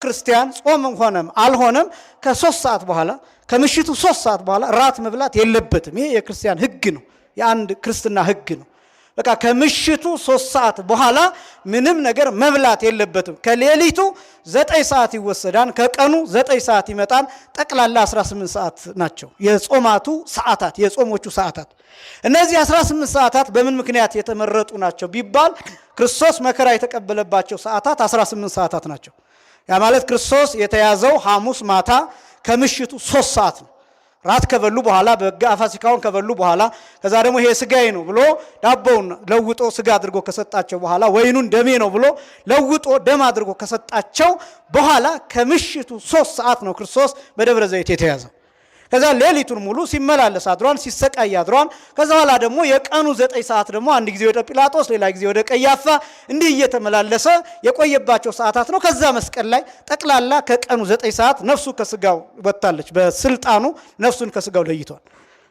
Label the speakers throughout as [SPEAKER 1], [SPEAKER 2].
[SPEAKER 1] ክርስቲያን ጾምም ሆነም አልሆነም ከ3 ሰዓት በኋላ ከምሽቱ 3 ሰዓት በኋላ ራት መብላት የለበትም። ይሄ የክርስቲያን ህግ ነው፣ የአንድ ክርስትና ህግ ነው። በቃ ከምሽቱ 3 ሰዓት በኋላ ምንም ነገር መብላት የለበትም። ከሌሊቱ 9 ሰዓት ይወሰዳል፣ ከቀኑ 9 ሰዓት ይመጣል። ጠቅላላ 18 ሰዓት ናቸው የጾማቱ ሰዓታት፣ የጾሞቹ ሰዓታት። እነዚህ 18 ሰዓታት በምን ምክንያት የተመረጡ ናቸው ቢባል ክርስቶስ መከራ የተቀበለባቸው ሰዓታት 18 ሰዓታት ናቸው። ያ ማለት ክርስቶስ የተያዘው ሐሙስ ማታ ከምሽቱ 3 ሰዓት ነው። ራት ከበሉ በኋላ በጋ ፋሲካውን ከበሉ በኋላ ከዛ ደግሞ ይሄ ስጋዬ ነው ብሎ ዳቦውን ለውጦ ስጋ አድርጎ ከሰጣቸው በኋላ ወይኑን ደሜ ነው ብሎ ለውጦ ደም አድርጎ ከሰጣቸው በኋላ ከምሽቱ 3 ሰዓት ነው ክርስቶስ በደብረ ዘይት የተያዘው። ከዛ ሌሊቱን ሙሉ ሲመላለስ አድሯል፣ ሲሰቃይ አድሯል። ከዛ በኋላ ደግሞ የቀኑ 9 ሰዓት ደግሞ አንድ ጊዜ ወደ ጲላጦስ ሌላ ጊዜ ወደ ቀያፋ እንዲህ እየተመላለሰ የቆየባቸው ሰዓታት ነው። ከዛ መስቀል ላይ ጠቅላላ ከቀኑ 9 ሰዓት ነፍሱ ከስጋው ወጣለች፣ በስልጣኑ ነፍሱን ከስጋው ለይቷል።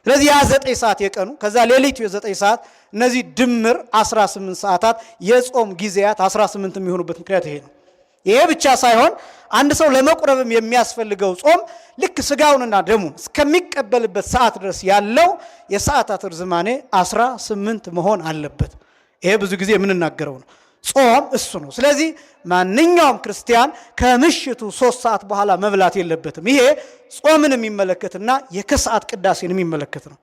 [SPEAKER 1] ስለዚህ ያ 9 ሰዓት የቀኑ ከዛ ሌሊቱ የ9 ሰዓት እነዚህ ድምር 18 ሰዓታት የጾም ጊዜያት 18 የሚሆኑበት ምክንያት ይሄ ነው። ይሄ ብቻ ሳይሆን አንድ ሰው ለመቁረብም የሚያስፈልገው ጾም ልክ ስጋውንና ደሙን እስከሚቀበልበት ሰዓት ድረስ ያለው የሰዓታት ርዝማኔ 18 መሆን አለበት። ይሄ ብዙ ጊዜ የምንናገረው ነው። ጾም እሱ ነው። ስለዚህ ማንኛውም ክርስቲያን ከምሽቱ 3 ሰዓት በኋላ መብላት የለበትም። ይሄ ጾምን የሚመለከትና የከሰዓት ቅዳሴን የሚመለከት ነው።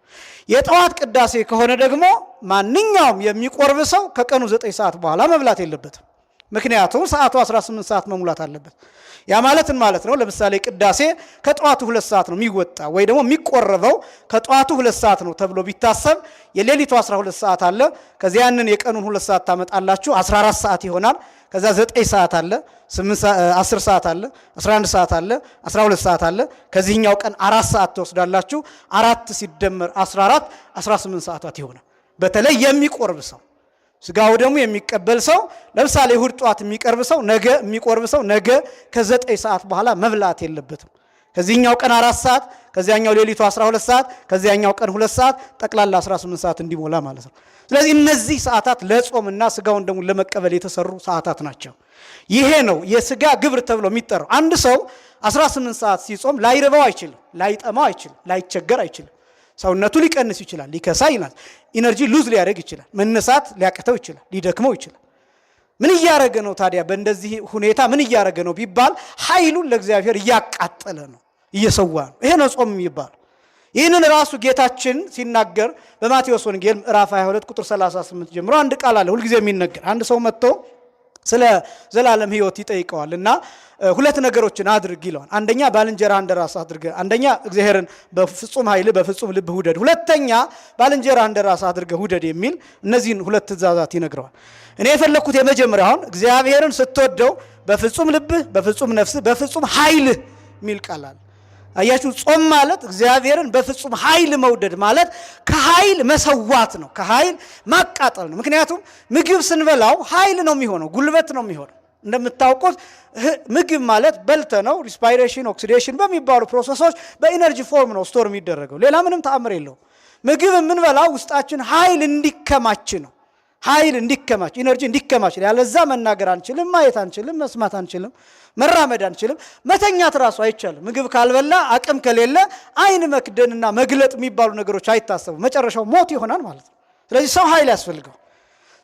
[SPEAKER 1] የጠዋት ቅዳሴ ከሆነ ደግሞ ማንኛውም የሚቆርብ ሰው ከቀኑ 9 ሰዓት በኋላ መብላት የለበትም። ምክንያቱም ሰዓቱ 18 ሰዓት መሙላት አለበት። ያ ማለት ነው። ለምሳሌ ቅዳሴ ከጠዋቱ 2 ሰዓት ነው የሚወጣ ወይ ደግሞ የሚቆረበው ከጠዋቱ 2 ሰዓት ነው ተብሎ ቢታሰብ የሌሊቱ 12 ሰዓት አለ። ከዚያ ያንን የቀኑን 2 ሰዓት ታመጣላችሁ 14 ሰዓት ይሆናል። ከዛ 9 ሰዓት አለ፣ 10 ሰዓት አለ፣ 11 ሰዓት አለ፣ 12 ሰዓት አለ። ከዚህኛው ቀን 4 ሰዓት ትወስዳላችሁ። 4 ሲደመር 14 18 ሰዓታት ይሆናል። በተለይ የሚቆርብ ሰው ስጋው ደግሞ የሚቀበል ሰው ለምሳሌ እሁድ ጧት የሚቆርብ ሰው ነገ ከ9 ሰዓት በኋላ መብላት የለበትም። ከዚህኛው ቀን 4 ሰዓት፣ ከዚያኛው ሌሊቱ 12 ሰዓት፣ ከዚያኛው ቀን 2 ሰዓት ጠቅላላ 18 ሰዓት እንዲሞላ ማለት ነው። ስለዚህ እነዚህ ሰዓታት ለጾምና ስጋውን ደግሞ ለመቀበል የተሰሩ ሰዓታት ናቸው። ይሄ ነው የስጋ ግብር ተብሎ የሚጠራው። አንድ ሰው 18 ሰዓት ሲጾም ላይርበው አይችልም፣ ላይጠማው አይችልም፣ ላይቸገር አይችልም። ሰውነቱ ሊቀንስ ይችላል፣ ሊከሳ ይላል፣ ኢነርጂ ሉዝ ሊያደርግ ይችላል፣ መነሳት ሊያቅተው ይችላል፣ ሊደክመው ይችላል። ምን እያደረገ ነው ታዲያ? በእንደዚህ ሁኔታ ምን እያደረገ ነው ቢባል ኃይሉን ለእግዚአብሔር እያቃጠለ ነው፣ እየሰዋ ነው። ይሄ ነው ጾም የሚባለው። ይህንን ራሱ ጌታችን ሲናገር በማቴዎስ ወንጌል ምዕራፍ 22 ቁጥር 38 ጀምሮ አንድ ቃል አለ ሁልጊዜ የሚነገር። አንድ ሰው መጥቶ ስለ ዘላለም ሕይወት ይጠይቀዋል እና 2 ነገሮችን አድርግ ይለዋል። አንደኛ ባልንጀራህን እንደራስህ አድርግ፣ አንደኛ እግዚአብሔርን በፍጹም ኃይል በፍጹም ልብ ውደድ፣ ሁለተኛ ባልንጀራህን እንደራስህ አድርገህ ውደድ የሚል እነዚህን 2 ትእዛዛት ይነግረዋል። እኔ የፈለኩት የመጀመሪያውን እግዚአብሔርን ስትወደው በፍጹም ልብህ፣ በፍጹም ነፍስህ፣ በፍጹም ኃይልህ የሚል ቃል አለ። አያችሁ፣ ጾም ማለት እግዚአብሔርን በፍጹም ኃይል መውደድ ማለት ከኃይል መሰዋት ነው፣ ከኃይል ማቃጠል ነው። ምክንያቱም ምግብ ስንበላው ኃይል ነው የሚሆነው፣ ጉልበት ነው የሚሆነው። እንደምታውቁት ምግብ ማለት በልተ ነው ሪስፓይሬሽን፣ ኦክሲዴሽን በሚባሉ ፕሮሰሶች በኢነርጂ ፎርም ነው ስቶር የሚደረገው። ሌላ ምንም ተአምር የለውም። ምግብ የምንበላው ውስጣችን ኃይል እንዲከማች ነው። ኃይል እንዲከማች፣ ኢነርጂ እንዲከማች። ያለዛ መናገር አንችልም፣ ማየት አንችልም፣ መስማት አንችልም፣ መራመድ አንችልም፣ መተኛት ራሱ አይቻልም። ምግብ ካልበላ አቅም ከሌለ አይን መክደንና መግለጥ የሚባሉ ነገሮች አይታሰቡ፣ መጨረሻው ሞት ይሆናል ማለት ነው። ስለዚህ ሰው ኃይል ያስፈልገው።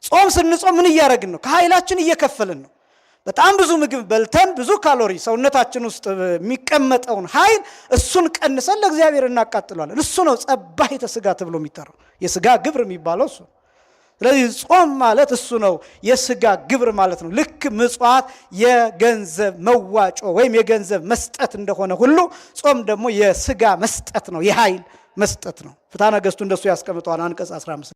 [SPEAKER 1] ጾም ስንጾም ምን እያደረግን ነው? ከኃይላችን እየከፈልን ነው። በጣም ብዙ ምግብ በልተን ብዙ ካሎሪ ሰውነታችን ውስጥ የሚቀመጠውን ኃይል እሱን ቀንሰን ለእግዚአብሔር እናቃጥለዋለን። እሱ ነው ጸባሒተ ሥጋ ተብሎ የሚጠራው፣ የሥጋ ግብር የሚባለው እሱ። ስለዚህ ጾም ማለት እሱ ነው፣ የሥጋ ግብር ማለት ነው። ልክ ምጽዋት የገንዘብ መዋጮ ወይም የገንዘብ መስጠት እንደሆነ ሁሉ ጾም ደግሞ የሥጋ መስጠት ነው፣ የኃይል መስጠት ነው። ፍትሐ ነገሥቱ እንደሱ ያስቀምጠዋል አንቀጽ 15